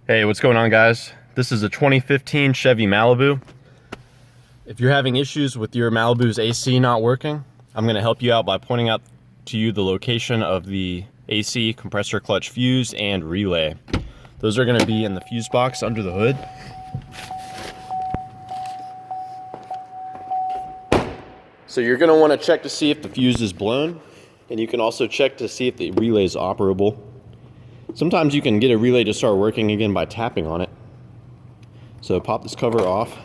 Hey, what's going on, guys? This is a 2015 Chevy Malibu. If you're having issues with your Malibu's AC not working, I'm going to help you out by pointing out to you the location of the AC compressor clutch fuse and relay. Those are going to be in the fuse box under the hood. So you're going to want to check to see if the fuse is blown, and you can also check to see if the relay is operable. Sometimes you can get a relay to start working again by tapping on it. So pop this cover off.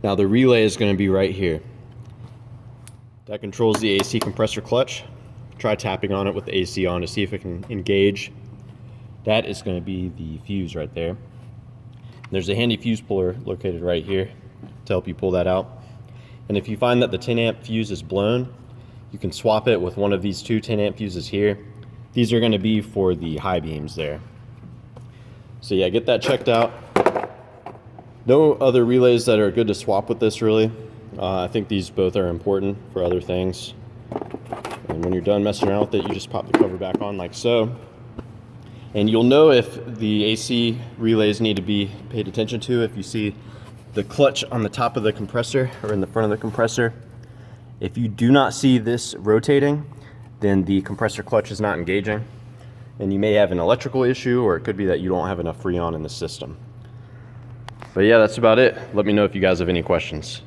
Now the relay is going to be right here. That controls the AC compressor clutch. Try tapping on it with the AC on to see if it can engage. That is going to be the fuse right there. There's a handy fuse puller located right here to help you pull that out. And if you find that the 10 amp fuse is blown, you can swap it with one of these two 10 amp fuses here. These are going to be for the high beams there. So yeah, get that checked out. No other relays that are good to swap with this really. I think these both are important for other things. And when you're done messing around with it, you just pop the cover back on like so. And you'll know if the AC relays need to be paid attention to if you see the clutch on the top of the compressor or in the front of the compressor. If you do not see this rotating, then the compressor clutch is not engaging, and you may have an electrical issue, or it could be that you don't have enough Freon in the system. But yeah, that's about it. Let me know if you guys have any questions.